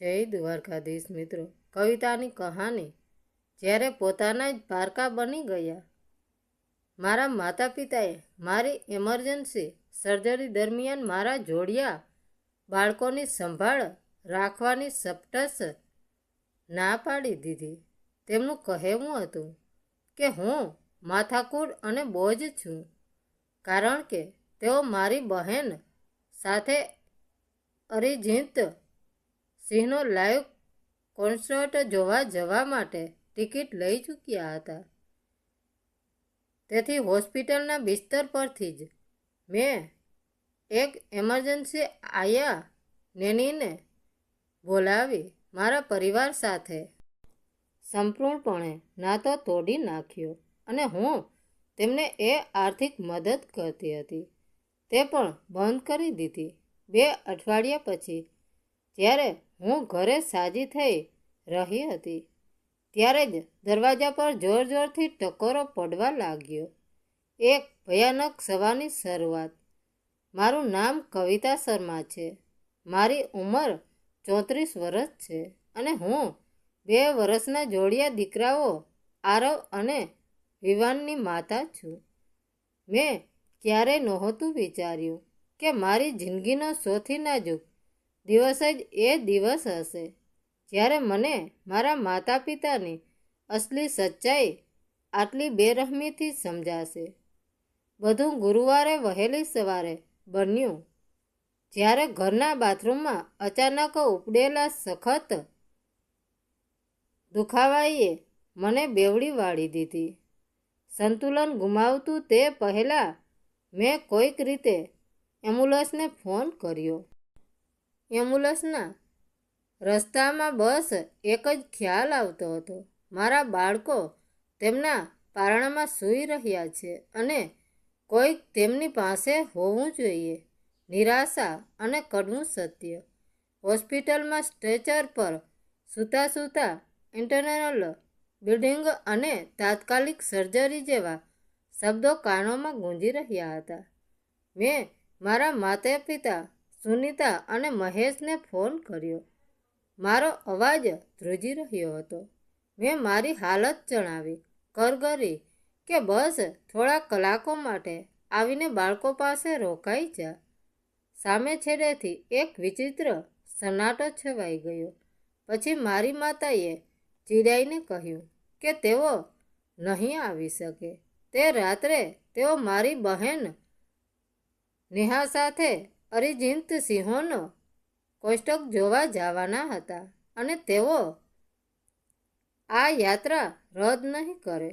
જય દ્વારકાધીશ મિત્રો. કવિતાની કહાની. જ્યારે પોતાના જ પારકા બની ગયા. મારા માતા પિતાએ મારી ઇમરજન્સી સર્જરી દરમિયાન મારા જોડિયા બાળકોની સંભાળ રાખવાની સપટસ ના પાડી દીધી. તેમનું કહેવું હતું કે હું માથાકૂટ અને બોજ છું, કારણ કે તેઓ મારી બહેન સાથે અરિજિત સિંહનો લાઈવ કોન્સર્ટ જોવા જવા માટે ટિકિટ લઈ ચૂક્યા હતા. તેથી હોસ્પિટલના બિસ્તર પરથી જ મેં એક ઇમરજન્સી આયા નેનીને બોલાવી મારા પરિવાર સાથે સંપૂર્ણપણે નાતો તોડી નાખ્યો અને હું તેમને એ આર્થિક મદદ કરતી હતી તે પણ બંધ કરી દીધી. 2 અઠવાડિયા પછી જ્યારે હું ઘરે સાજી થઈ રહી હતી ત્યારે જ દરવાજા પર જોર જોરથી ટકોરો પડવા લાગ્યો. એક ભયાનક સવારની શરૂઆત. મારું નામ કવિતા શર્મા છે. મારી ઉંમર 34 વર્ષ છે અને હું 2 વર્ષના જોડિયા દીકરાઓ આરવ અને વિવાનની માતા છું. મેં ક્યારેય નહોતું વિચાર્યું કે મારી જિંદગીનો સૌથી નાજુક દિવસ જ એ દિવસ હશે જ્યારે મને મારા માતા પિતાની અસલી સચ્ચાઈ આટલી બેરહમીથી સમજાશે. બધું ગુરુવારે વહેલી સવારે બન્યું જ્યારે ઘરના બાથરૂમમાં અચાનક ઉપડેલા સખત દુખાવાએ મને બેવડી વાળી દીધી. સંતુલન ગુમાવતું તે પહેલાં મેં કોઈક રીતે એમ્બ્યુલન્સને ફોન કર્યો. એમ્બ્યુલન્સના રસ્તામાં બસ એક જ ખ્યાલ આવતો હતો, મારા બાળકો તેમના પારણામાં સૂઈ રહ્યા છે અને કોઈક તેમની પાસે હોવું જોઈએ. નિરાશા અને કડવું સત્ય. હોસ્પિટલમાં સ્ટ્રેચર પર સૂતા સૂતા ઇન્ટરનલ બ્લીડિંગ અને તાત્કાલિક સર્જરી જેવા શબ્દો કાનોમાં ગૂંજી રહ્યા હતા. મેં મારા માતા પિતા સુનીતા અને મહેશને ફોન કર્યો. મારો અવાજ ધ્રુજી રહ્યો હતો. મેં મારી હાલત જણાવી, કરગરી કે બસ થોડા કલાકો માટે આવીને બાળકો પાસે રોકાઈ જા. સામે છેડેથી એક વિચિત્ર સન્નાટો છવાઈ ગયો. પછી મારી માતાએ ચીડાઈને કહ્યું કે તેઓ નહીં આવી શકે. તે રાત્રે તેઓ મારી બહેન નેહા સાથે અરિજિત સિંહોનો કોન્સર્ટ જોવા જવાના હતા અને તેઓ આ યાત્રા રદ નહીં કરે.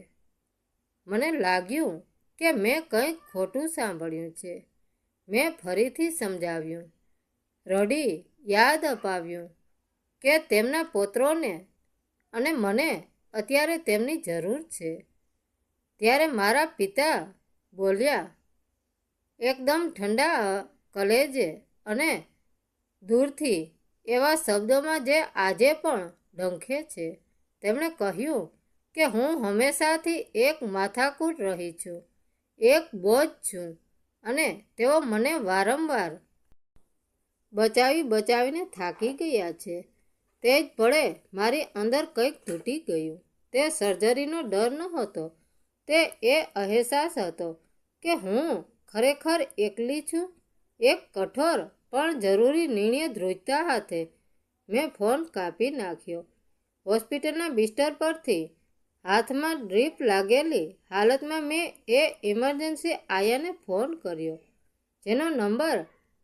મને લાગ્યું કે મેં કંઈક ખોટું સાંભળ્યું છે. મેં ફરીથી સમજાવ્યું, રડી યાદ અપાવ્યું કે તેમના પુત્રોને અને મને અત્યારે તેમની જરૂર છે. ત્યારે મારા પિતા બોલ્યા, એકદમ ઠંડા કલેજે અને દૂરથી, એવા શબ્દોમાં જે આજે પણ ડંખે છે. તેમણે કહ્યું કે હું હંમેશાથી એક માથાકૂટ રહી છું, એક બોજ છું અને તેઓ મને વારંવાર બચાવીને થાકી ગયા છે. તે જ પળે મારી અંદર કંઈક તૂટી ગયું. તે સર્જરીનો ડર નહોતો, તે એ અહેસાસ હતો કે હું ખરેખર એકલી છું. એક કઠોર પણ જરૂરી નિર્ણય ધ્રુજતા હાથે મેં ફોન કાપી નાખ્યો. હોસ્પિટલના બિસ્તર પરથી હાથમાં ડ્રીપ લાગેલી હાલતમાં મેં એ ઇમરજન્સી આયાને ફોન કર્યો, જેનો નંબર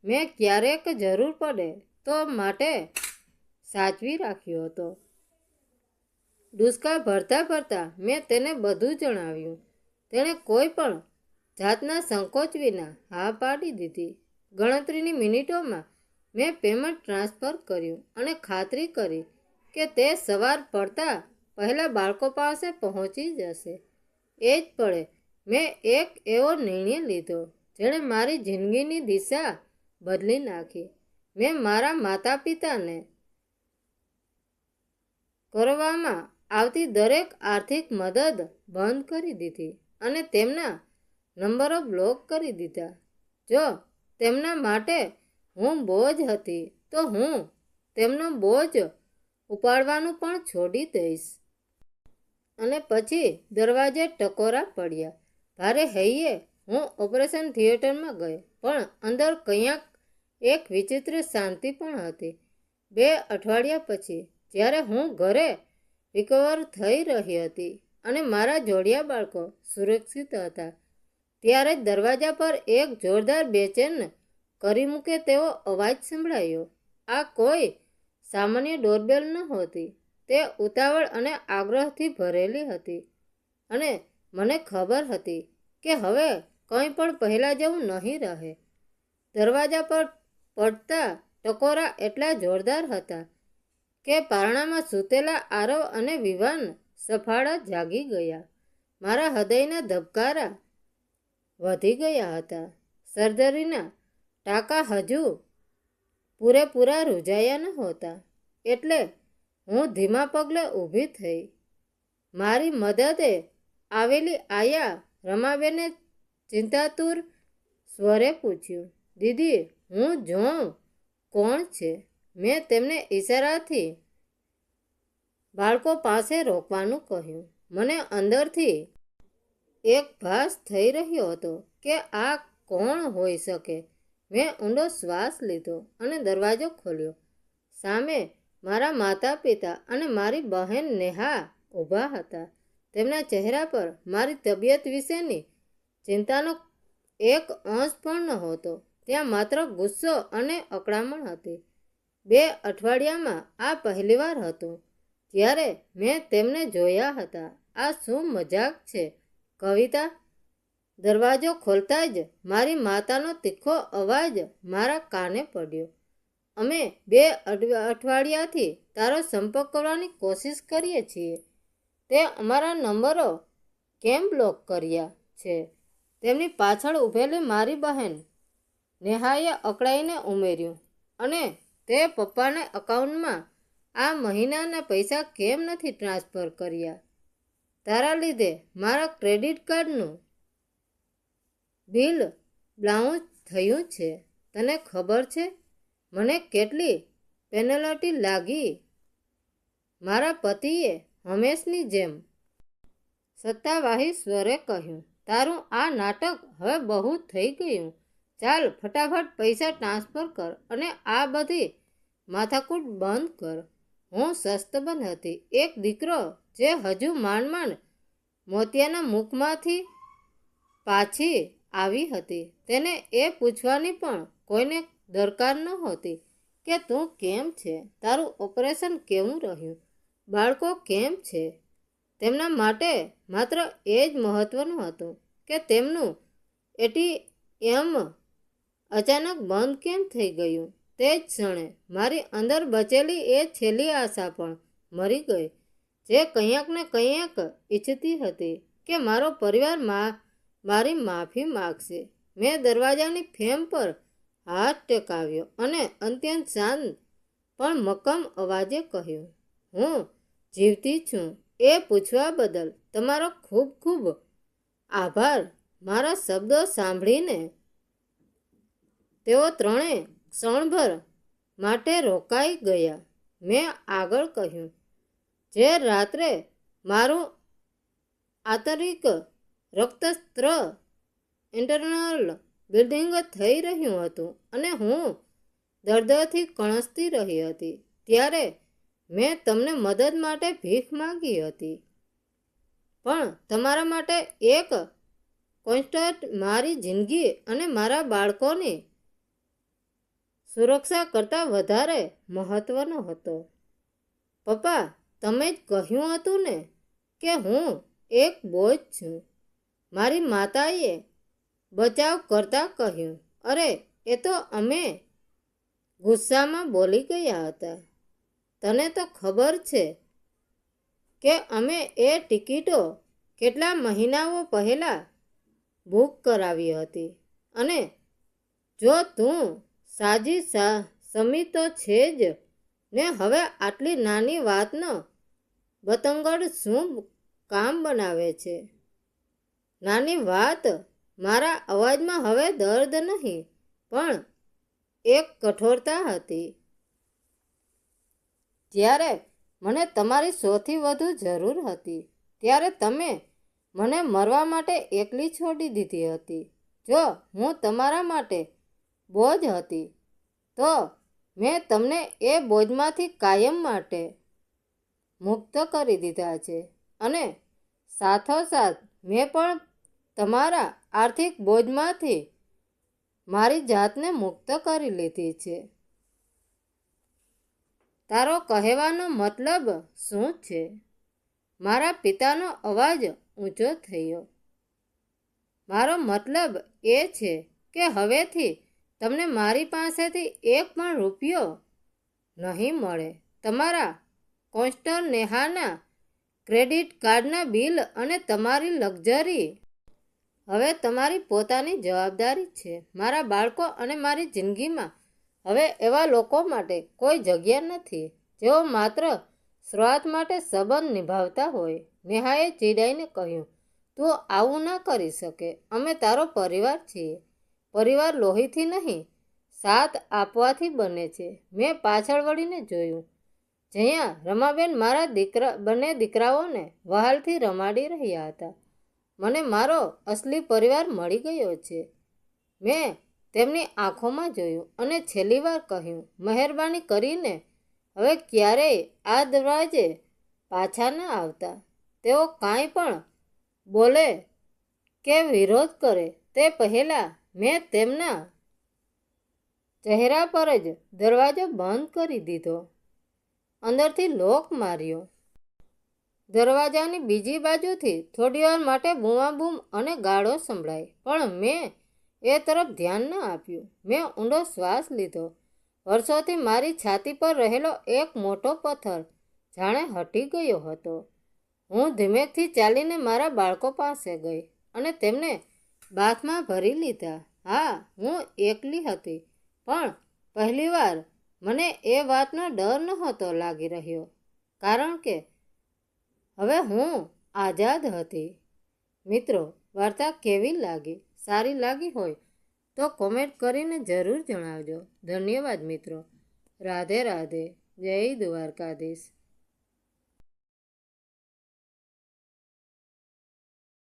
મેં ક્યારેક જરૂર પડે તો માટે સાચવી રાખ્યો હતો. ડૂસકા ભરતા મેં તેને બધું જણાવ્યું. તેણે કોઈ પણ જાતના સંકોચ વિના હા પાડી દીધી. ગણતરીની મિનિટોમાં મેં પેમેન્ટ ટ્રાન્સફર કર્યું અને ખાતરી કરી કે તે સવાર પડતા પહેલાં બાળકો પાસે પહોંચી જશે. એ જ પળે મેં એક એવો નિર્ણય લીધો જેણે મારી જિંદગીની દિશા બદલી નાખી. મેં મારા માતા પિતાને કરવામાં આવતી દરેક આર્થિક મદદ બંધ કરી દીધી અને તેમના નંબરો બ્લોક કરી દીધા. જો તેમના માટે હું બોજ હતી તો હું તેમનો બોજ ઉપાડવાનું પણ છોડી દઈશ. અને પછી દરવાજે ટકોરા પડ્યા. ભારે હૈયે હું ઓપરેશન થિયેટરમાં ગઈ, પણ અંદર કંઈક એક વિચિત્ર શાંતિ પણ હતી. 2 અઠવાડિયા પછી જ્યારે હું ઘરે રિકવર થઈ રહી હતી અને મારા જોડિયા બાળકો સુરક્ષિત હતા, ત્યારે જ દરવાજા પર એક જોરદાર બેચેન કરી મૂકે તેવો અવાજ સંભળાયો. આ કોઈ સામાન્ય ડોરબેલ નહોતી. તે ઉતાવળ અને આગ્રહથી ભરેલી હતી, અને મને ખબર હતી કે હવે કંઈ પણ પહેલાં જેવું નહીં રહે. દરવાજા પર પડતા ટકોરા એટલા જોરદાર હતા કે પારણામાં સૂતેલા આરવ અને વિવાન સફાળા જાગી ગયા. મારા હૃદયના ધબકારા વધી ગયા હતા. સર્જરીના ટાંકા હજુ પૂરેપૂરા રૂઝાયા નહોતા, એટલે હું ધીમા પગલે ઊભી થઈ. મારી મદદે આવેલી આયા રમાબેને ચિંતાતુર સ્વરે પૂછ્યું, દીદી, હું જોઉં કોણ છે? મેં તેમને ઈશારાથી બાળકો પાસે રોકવાનું કહ્યું. મને અંદરથી એક ભાસ થઈ રહ્યો હતો કે આ કોણ હોઈ શકે. મેં ઊંડો શ્વાસ લીધો અને દરવાજો ખોલ્યો. સામે મારા માતા પિતા અને મારી બહેન નેહા ઊભા હતા. તેમના ચહેરા પર મારી તબિયત વિશેની ચિંતાનો એક અંશ પણ નહોતો. ત્યાં માત્ર ગુસ્સો અને અકળામણ હતી. 2 અઠવાડિયામાં આ પહેલીવાર હતું જ્યારે મેં તેમને જોયા હતા. આ શું મજાક છે, કવિતા? દરવાજો ખોલતા જ મારી માતાનો તીખો અવાજ મારા કાને પડ્યો. અમે 2 અઠવાડિયાથી તારો સંપર્ક કરવાની કોશિશ કરીએ છીએ. તે અમારા નંબરો કેમ બ્લોક કર્યા છે? તેમની પાછળ ઊભેલી મારી બહેન નેહાએ અકળાઈને ઉમેર્યું. અને તે પપ્પાને એકાઉન્ટમાં આ મહિનાના પૈસા કેમ નથી ટ્રાન્સફર કર્યા? તારા લીધે મારા ક્રેડિટ કાર્ડનું બિલ બાઉન્સ થયું છે. તને ખબર છે મને કેટલી પેનલ્ટી લાગી? મારા પતિએ હંમેશની જેમ સત્તાવાહી સ્વરે કહ્યું, તારું આ નાટક હવે બહુ થઈ ગયું. ચાલ, ફટાફટ પૈસા ટ્રાન્સફર કર અને આ બધી માથાકૂટ બંધ કર. હું શસ્તબદ્ધ હતી. એક દીકરો જે હજુ માંડ માંડ મોતિયાના મુખમાંથી પાછી આવી હતી. તેને એ પૂછવાની પણ કોઈને દરકાર નહોતી કે તું કેમ છે? તારું ઓપરેશન કેવું રહ્યું? બાળકો કેમ છે? તેમના માટે માત્ર એ જ મહત્વનું હતું કે તેમનું એટીએમ અચાનક બંધ કેમ થઈ ગયું. તે જ ક્ષણે મારી અંદર બચેલી એ છેલ્લી આશા પણ મરી ગઈ, જે કંઈક ને કંઈક ઈચ્છતી હતી કે મારો પરિવાર મારી માફી માગશે. મેં દરવાજાની ફ્રેમ પર હાથ ટેકાવ્યો અને અત્યંત શાંત પણ મક્કમ અવાજે કહ્યું, હું જીવતી છું એ પૂછવા બદલ તમારો ખૂબ ખૂબ આભાર. મારા શબ્દો સાંભળીને તેઓ ત્રણે ક્ષણભર માટે રોકાઈ ગયા. મેં આગળ કહ્યું, જે રાત્રે મારું આંતરિક રક્તસ્ત્ર ઇન્ટરનલ બ્લીડિંગ થઈ રહ્યું હતું અને હું દર્દથી કણસતી રહી હતી, ત્યારે મેં તમને મદદ માટે ભીખ માંગી હતી. પણ તમારા માટે એક કોન્સ્ટન્ટ મારી જિંદગી અને મારા બાળકોની સુરક્ષા કરતાં વધારે મહત્વનો હતો. પપ્પા, તમે જ કહ્યું હતું ને કે હું એક બોજ છું. મારી માતાએ બચાવ કરતાં કહ્યું. અરે, એ તો અમે ગુસ્સામાં બોલી ગયા હતા. તને તો ખબર છે કે અમે એ ટિકિટો કેટલા મહિનાઓ પહેલાં બુક કરાવી હતી, અને જો તું સાજી સમી તો છે જ ને. હવે આટલી નાની વાતનો બતંગડ શું કામ બનાવે છે? નાની વાત? મારા અવાજમાં હવે દર્દ નહીં, પણ એક કઠોરતા હતી. જ્યારે મને તમારી સૌથી વધુ જરૂર હતી ત્યારે તમે મને મરવા માટે એકલી છોડી દીધી હતી. જો હું તમારા માટે બોજ હતી તો મેં તમને એ બોજમાંથી કાયમ માટે મુક્ત કરી દીધા છે અને સાથોસાથ મેં પણ તમારા આર્થિક બોજમાંથી મારી જાતને મુક્ત કરી લીધી છે. તારો કહેવાનો મતલબ શું છે? મારા પિતાનો અવાજ ઊંચો થયો. મારો મતલબ એ છે કે હવેથી તમને મારી પાસેથી એક પણ રૂપિયો નહીં મળે. તમારા કોન્સ્ટનેહાના ક્રેડિટ કાર્ડના બિલ અને તમારી લક્ઝરી હવે તમારી પોતાની જવાબદારી છે. મારા બાળકો અને મારી જિંદગીમાં હવે એવા લોકો માટે કોઈ જગ્યા નથી જેઓ માત્ર સ્વાર્થ માટે સંબંધ નિભાવતા હોય. નેહાએ ચીડાઈને કહ્યું, તું આવું ના કરી શકે. અમે તારો પરિવાર છીએ. પરિવાર લોહીથી નહીં, સાથ આપવાથી બને છે. મેં પાછળ વળીને જોયું જ્યાં રમાબેન મારા બંને દીકરાઓને વહાલથી રમાડી રહ્યા હતા. મને મારો અસલી પરિવાર મળી ગયો છે. મેં તેમની આંખોમાં જોયું અને છેલ્લી વાર કહ્યું, મહેરબાની કરીને હવે ક્યારેય આ દરવાજે પાછા ન આવતા. તેઓ કાંઈ પણ બોલે કે વિરોધ કરે તે પહેલાં મેં તેમના ચહેરા પર જ દરવાજો બંધ કરી દીધો, અંદરથી લોક માર્યો. દરવાજાની બીજી બાજુથી થોડીવાર માટે બૂમાબૂમ અને ગાળો સંભળાઈ, પણ મેં એ તરફ ધ્યાન ન આપ્યું. મેં ઊંડો શ્વાસ લીધો. વર્ષોથી મારી છાતી પર રહેલો એક મોટો પથ્થર જાણે હટી ગયો હતો. હું ધીમેથી ચાલીને મારા બાળકો પાસે ગઈ અને તેમને બાથમાં ભરી લીધા. હા, હું એકલી હતી, પણ પહેલીવાર મને એ વાતનો ડર નહોતો લાગી રહ્યો, કારણ કે હવે હું આઝાદ હતી. મિત્રો, વાર્તા કેવી લાગી? સારી લાગી હોય તો કોમેન્ટ કરીને જરૂર જણાવજો. ધન્યવાદ મિત્રો. રાધે રાધે. જય દ્વારકાધીશ.